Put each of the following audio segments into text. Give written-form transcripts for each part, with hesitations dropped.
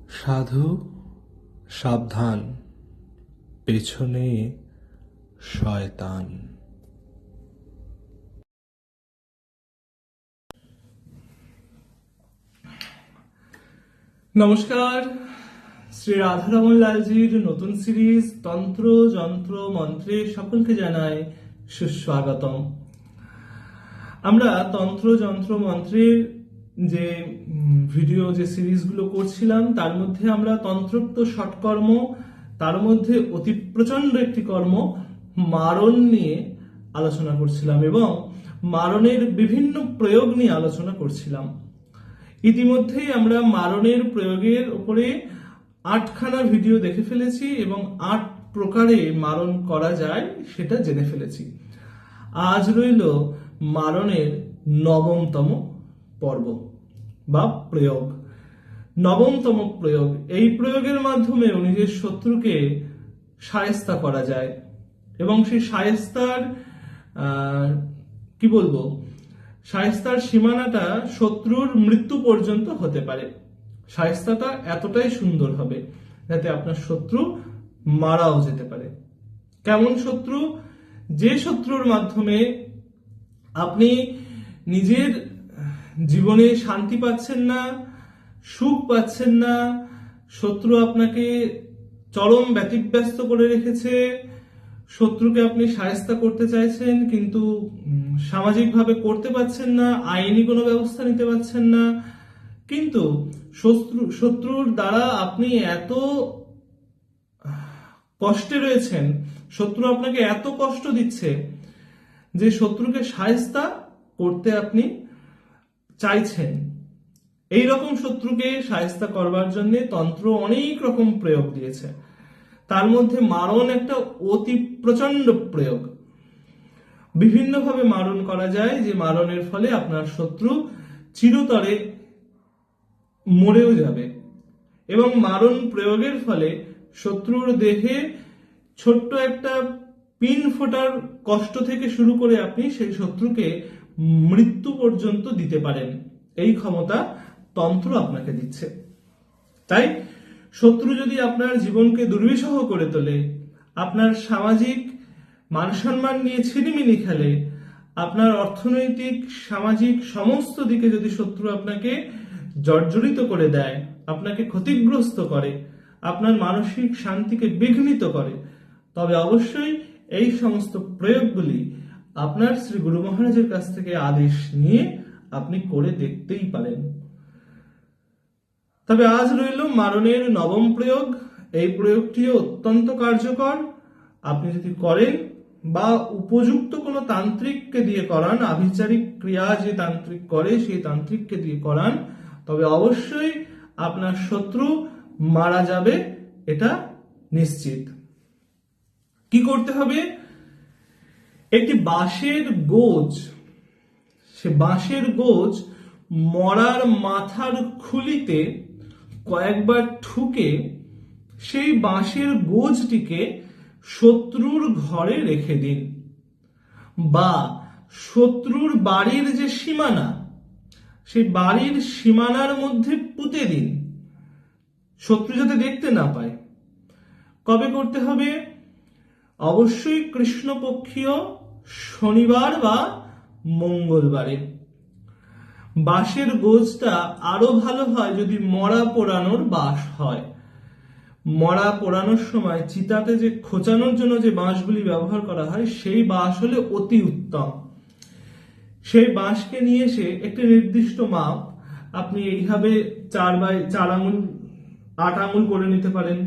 সাধু সাবধান, পেছনে শয়তান। নমস্কার, শ্রী রাধারমন লালজির নতুন সিরিজ তন্ত্র যন্ত্র মন্ত্রে সকলকে জানাই সুস্বাগতম। আমরা তন্ত্র যন্ত্র মন্ত্রের যে ভিডিও যে সিরিজগুলো করছিলাম তার মধ্যে আমরা তন্ত্রোক্ত ষটকর্ম, তার মধ্যে অতি প্রচন্ড একটি কর্ম মারণ নিয়ে আলোচনা করছিলাম এবং মারণের বিভিন্ন প্রয়োগ নিয়ে আলোচনা করছিলাম। ইতিমধ্যেই আমরা মারণের প্রয়োগের উপরে 8খানা ভিডিও দেখে ফেলেছি এবং 8 প্রকারে মারণ করা যায় সেটা জেনে ফেলেছি। আজ রইল মারণের 9তম পর্ব বা প্রয়োগ। 9তম প্রয়োগ, এই প্রয়োগের মাধ্যমে নিজের শত্রুকে শায়েস্তা করা যায় এবং সেই শায়েস্তার শায়েস্তার সীমানাটা শত্রুর মৃত্যু পর্যন্ত হতে পারে। শায়েস্তাটা এতটাই সুন্দর হবে যাতে আপনার শত্রু মারাও যেতে পারে। কেমন শত্রু? যে শত্রুর মাধ্যমে আপনি নিজের জীবনে শান্তি পাচ্ছেন না, সুখ পাচ্ছেন না, শত্রু আপনাকে চরম ব্যতিব্যস্ত করে রেখেছে, শত্রুকে আপনি শায়েস্তা করতে চাইছেন কিন্তু সামাজিকভাবে করতে পারছেন না, আইনি কোনো ব্যবস্থা নিতে পারছেন না, কিন্তু শত্রুর দ্বারা আপনি এত কষ্টে রয়েছেন, শত্রু আপনাকে এত কষ্ট দিচ্ছে যে শত্রুকে শায়েস্তা করতে আপনি চাইছেন। এই রকম শত্রুকে শায়েস্তা করবার জন্য তন্ত্র অনেক রকম প্রয়োগ দিয়েছে। তার মধ্যে মারণ একটা অতি প্রচন্ড প্রয়োগ। বিভিন্নভাবে মারণ করা যায়, যে মারণের ফলে আপনার শত্রু চিরতরে মরেও যাবে এবং মারণ প্রয়োগের ফলে শত্রুর দেহে ছোট্ট একটা পিন ফোটার কষ্ট থেকে শুরু করে আপনি সেই শত্রুকে মৃত্যু পর্যন্ত দিতে পারেন। এই ক্ষমতা তন্ত্র আপনাকে দিচ্ছে। তাই শত্রু যদি আপনার জীবনকে দুর্বিষহ করে তোলে, আপনার সামাজিক মান সম্মান নিয়ে ছিনিমিনি খেলে, আপনার অর্থনৈতিক সামাজিক সমস্ত দিকে যদি শত্রু আপনাকে জর্জরিত করে দেয়, আপনাকে ক্ষতিগ্রস্ত করে, আপনার মানসিক শান্তিকে বিঘ্নিত করে, তবে অবশ্যই এই সমস্ত প্রয়োগগুলি আপনার শ্রী গুরু মহারাজের কাছ থেকে আদেশ নিয়ে আপনি করে দেখতেই পারেন। তবে আজ রইল মারণের 9ম প্রয়োগ। এই প্রয়োগটিও অত্যন্ত কার্যকর। আপনি যদি করেন বা উপযুক্ত কোনো তান্ত্রিককে দিয়ে করান, আভিচারিক ক্রিয়া যে তান্ত্রিক করে সেই তান্ত্রিককে দিয়ে করান, তবে অবশ্যই আপনার শত্রু মারা যাবে, এটা নিশ্চিত। কি করতে হবে? একটি বাঁশের গোজ, সে বাঁশের গোজ মরার মাথার খুলিতে কয়েকবার ঠুকে সেই বাঁশের গোজটিকে শত্রুর ঘরে রেখে দিন বা শত্রুর বাড়ির যে সীমানা, সেই বাড়ির সীমানার মধ্যে পুঁতে দিন, শত্রু যাতে দেখতে না পায়। কবে করতে হবে? অবশ্যই কৃষ্ণপক্ষীয় শনিবার বা মঙ্গলবারে। বাঁশের গোজটা আরো ভালো হয় যদি মরা পোড়ানোর বাঁশ হয়। মরা পোড়ানোর সময় চিতাতে যে খোঁচানোর জন্য যে বাঁশগুলি ব্যবহার করা হয় সেই বাঁশ হলে অতি উত্তম। সেই বাঁশকে নিয়ে এসে একটি নির্দিষ্ট মাপ, আপনি এইভাবে 4x4 আঙুল 8 আঙুল করে নিতে পারেন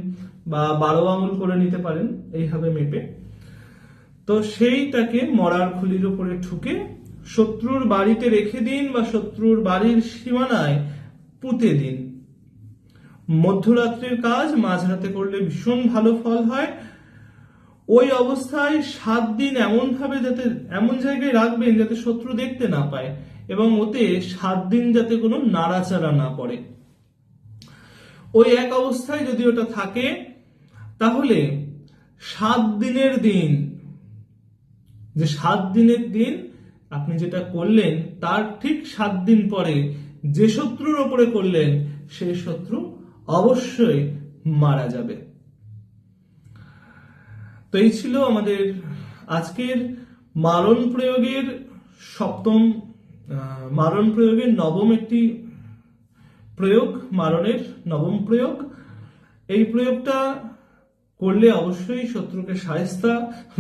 বা 12 আঙুল করে নিতে পারেন, এইভাবে মেপে। তো সেইটাকে মরার খুলির উপরে ঠুকে শত্রুর বাড়িতে রেখে দিন বা শত্রুর বাড়ির সীমানায় পুঁতে দিন। মধ্যরাত্রের কাজ মাঝরাতে করলে ভীষণ ভালো ফল হয়। ওই অবস্থায় 7 দিন এমন জায়গায় রাখবেন যাতে শত্রু দেখতে না পায় এবং ওতে 7 দিন যাতে কোনো নাড়াচাড়া না পড়ে। ওই এক অবস্থায় যদি ওটা থাকে তাহলে 7 দিনের দিন, যে 7 দিনের দিন আপনি যেটা করলেন তার ঠিক 7 দিন পরে যে শত্রুর ওপরে করলেন সেই শত্রু অবশ্যই মারা যাবে। তো এই ছিল আমাদের আজকের মারণ প্রয়োগের নবম একটি প্রয়োগ, মারণের নবম প্রয়োগ। এই প্রয়োগটা করলে অবশ্যই শত্রুকে শায়েস্তা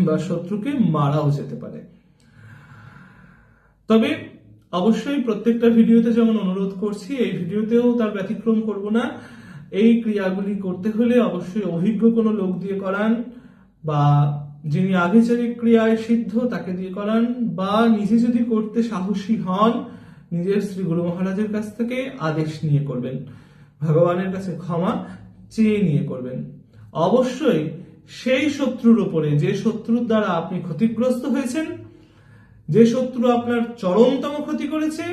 বা শত্রুকে মারাও যেতে পারে। তবে অবশ্যই প্রত্যেকটা ভিডিওতে যেমন অনুরোধ করছি, এই ভিডিওতেও তার ব্যতিক্রম করব না। এই ক্রিয়াগুলি করতে হলে অবশ্যই অভিজ্ঞ কোনো লোক দিয়ে করান, বা যিনি আভিচারিক ক্রিয়ায় সিদ্ধ তাকে দিয়ে করান, বা নিজে যদি করতে সাহসী হন নিজের শ্রী গুরু মহারাজের কাছ থেকে আদেশ নিয়ে করবেন, ভগবানের কাছে ক্ষমা চেয়ে নিয়ে করবেন। অবশ্যই সেই শত্রুর উপরে, যে শত্রুর দ্বারা আপনি ক্ষতিগ্রস্ত হয়েছেন, যে শত্রু আপনার চরমতম ক্ষতি করেছে,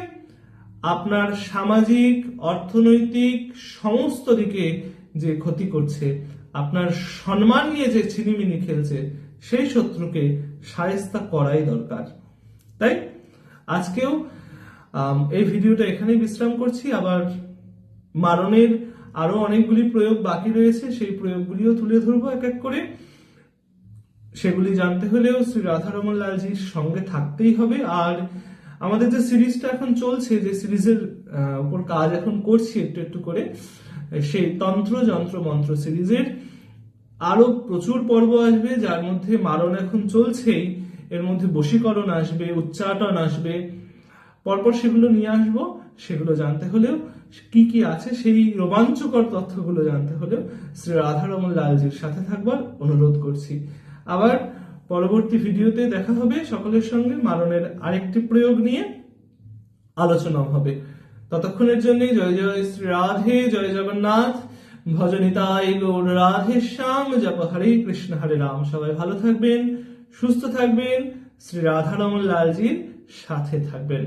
আপনার সামাজিক, অর্থনৈতিক সমস্ত দিকে যে ক্ষতি করছে, আপনার সম্মান নিয়ে যে ছিনিমিনি খেলছে, সেই শত্রুকে শায়েস্তা করাই দরকার। তাই আজকেও এই ভিডিওটা এখানেই বিশ্রাম করছি। আবার মারণের আরো অনেকগুলি প্রয়োগ বাকি রয়েছে, সেই প্রয়োগগুলিও তুলে ধরবো এক এক করে। সেগুলি জানতে হলেও শ্রী রাধারমন লালজির সঙ্গে থাকতেই হবে। আর আমাদের যে সিরিজটা এখন চলছে, যে সিরিজের উপর কাজ এখন করছি একটু একটু করে, সেই তন্ত্র যন্ত্র মন্ত্র সিরিজের আরো প্রচুর পর্ব আসবে, যার মধ্যে মারণ এখন চলছেই, এর মধ্যে বশীকরণ আসবে, উচ্চাটন আসবে, পরপর সেগুলো নিয়ে আসবো। সেগুলো জানতে হলেও, কি কি আছে সেই রোমাঞ্চকর তথ্যগুলো জানতে হলেও শ্রী রাধারমন লালজির সাথে থাকবার অনুরোধ করছি। আবার পরবর্তী ভিডিওতে দেখা হবে সকলের সঙ্গে, মারণের আরেকটি প্রয়োগ নিয়ে আলোচনা হবে। ততক্ষণের জন্য জয় জয় শ্রী রাধে, জয় জগন্নাথ, ভজনিতাই গৌর রাধে শ্যাম, জপ হরে কৃষ্ণ হরে রাম। সবাই ভালো থাকবেন, সুস্থ থাকবেন, শ্রী রাধারমন লালজির সাথে থাকবেন।